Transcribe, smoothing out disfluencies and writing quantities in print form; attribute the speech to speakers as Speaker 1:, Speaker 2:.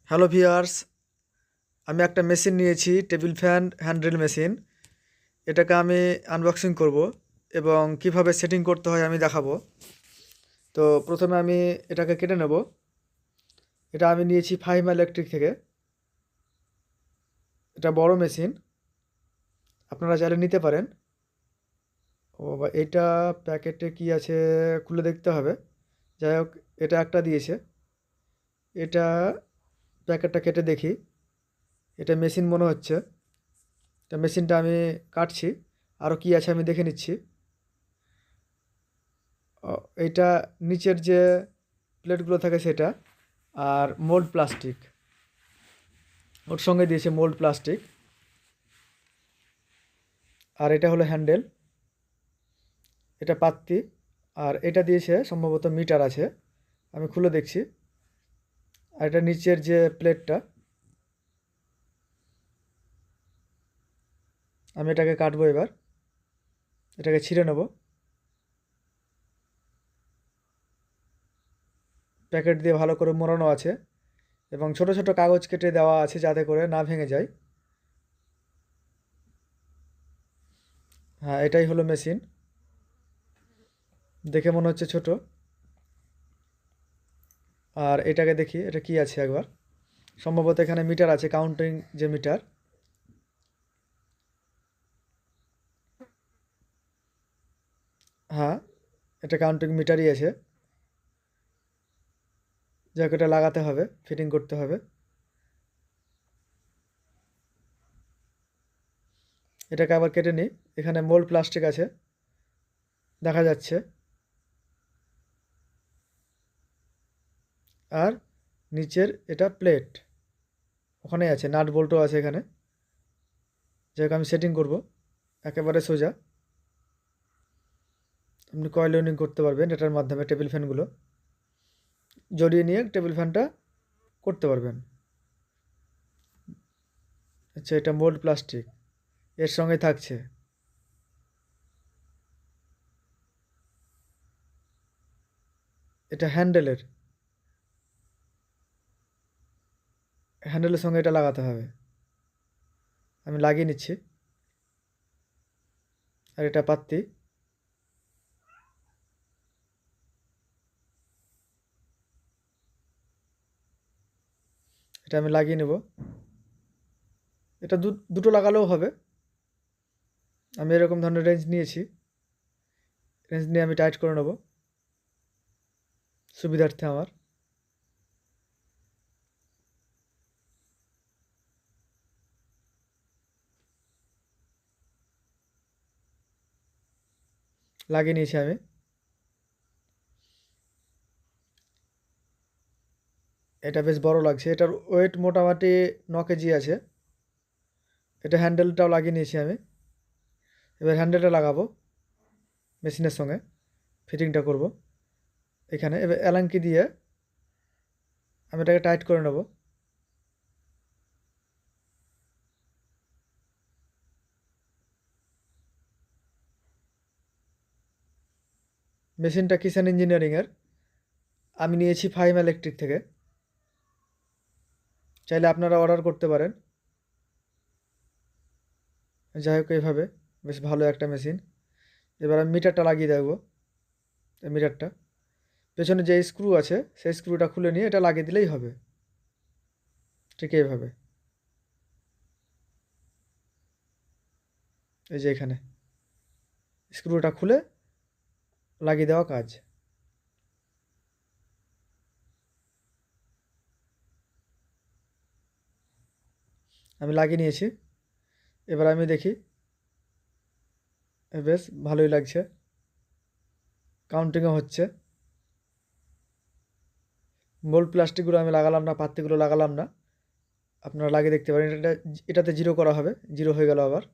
Speaker 1: Hello viewers, আমি একটা machine নিয়েছি, টেবিল ফ্যান হ্যান্ডেল মেশিন। এটাকে আমি আনবক্সিং করব এবং কিভাবে সেটিং করতে হয় আমি দেখাবো। তো প্রথমে আমি এটাকে কেটে নেব। এটা আমি নিয়েছি ফাহিমা ইলেকট্রিক থেকে। এটা বড় মেশিন, আপনারা চাইলে নিতে পারেন। ও বা এটা প্যাকেটে কি আছে খুলে দেখতে হবে। যাই হোক, এটা একটা দিয়েছে। এটা প্যাকেটটা কেটে দেখি। এটা মেশিন মনে হচ্ছে। এটা মেশিনটা আমি কাটছি, আরও কি আছে আমি দেখে নিচ্ছি। এইটা নিচের যে প্লেটগুলো থাকে সেটা, আর মোল্ড প্লাস্টিক ওর সঙ্গে দিয়েছে, মোল্ড প্লাস্টিক। আর এটা হলো হ্যান্ডেল, এটা পাত্তি। আর এটা দিয়েছে সম্ভবত মিটার আছে, আমি খুলে দেখছি। আর এটা নিচের যে প্লেটটা, আমি এটাকে কাটবো এবার। এটাকে ছিঁড়ে নেব। প্যাকেট দিয়ে ভালো করে মোড়ানো আছে এবং ছোট ছোট কাগজ কেটে দেওয়া আছে যাতে করে না ভেঙে যায়। হ্যাঁ, এটাই হলো মেশিন। দেখে মনে হচ্ছে ছোট। আর এটাকে দেখি এটা কি আছে একবার। সম্ভবত এখানে মিটার আছে, কাউন্টিং যে মিটার। হ্যাঁ, এটা কাউন্টিং মিটারই আছে। যাকে এটা লাগাতে হবে, ফিটিং করতে হবে। এটাকে আবার কেটে নিই। এখানে মোল্ড প্লাস্টিক আছে, দেখা যাচ্ছে। আর নিচের এটা প্লেট, ওখানে আছে নাট বল্টও আছে এখানে। যাকে আমি সেটিং করব একেবারে সোজা। আপনি কয়েল ইউনিং করতে পারবেন এটার মাধ্যমে, টেবিল ফ্যানগুলো জড়িয়ে নিয়ে টেবিল ফ্যানটা করতে পারবেন। আচ্ছা, এটা মোল্ড প্লাস্টিক এর সঙ্গে থাকছে। এটা হ্যান্ডেলের সঙ্গে এটা লাগাতে হবে। আমি লাগিয়ে নিচ্ছি। আর এটা পাত্তি। এটা আমি লাগিয়ে নেব। এটা দুটো লাগালেও হবে। আমি এরকম ধরনের রেঞ্জ নিয়েছি। রেঞ্জ নিয়ে আমি টাইট করে নেব সুবিধার্থে আমার। লাগিয়ে নিয়েছি আমি। এটা বেশ বড় লাগছে। এটার ওয়েট মোটামুটি 9 কেজি আছে। এটা হ্যান্ডেলটাও লাগিয়ে নিয়েছি আমি। এবার হ্যান্ডেলটা লাগাবো মেশিনের সঙ্গে, ফিটিংটা করব এখানে। এবার অ্যালাঙ্কি দিয়ে আমি এটাকে টাইট করে নেব। মেশিনটা কিষান ইঞ্জিনিয়ারিংয়ের। আমি নিয়েছি ফাহিমা ইলেকট্রিক থেকে। চাইলে আপনারা অর্ডার করতে পারেন। যাই হোক, এইভাবে বেশ ভালো একটা মেশিন। এবার আমি মিটারটা লাগিয়ে দেবো। এই মিটারটা পেছনে যে স্ক্রু আছে সেই স্ক্রুটা খুলে নিয়ে এটা লাগিয়ে দিলেই হবে, ঠিক এইভাবে। এই যে এখানে স্ক্রুটা খুলে লাগিয়ে দেওয়া কাজ। আমি লাগিয়ে নিয়েছি। এবার আমি দেখি, বেশ ভালোই লাগছে, কাউন্টিংও হচ্ছে। মোল্ড প্লাস্টিকগুলো আমি লাগালাম না, পাত্তিগুলো লাগালাম না। আপনারা লাগিয়ে দেখতে পারেন। এটাতে জিরো করা হবে, জিরো হয়ে গেল আবার।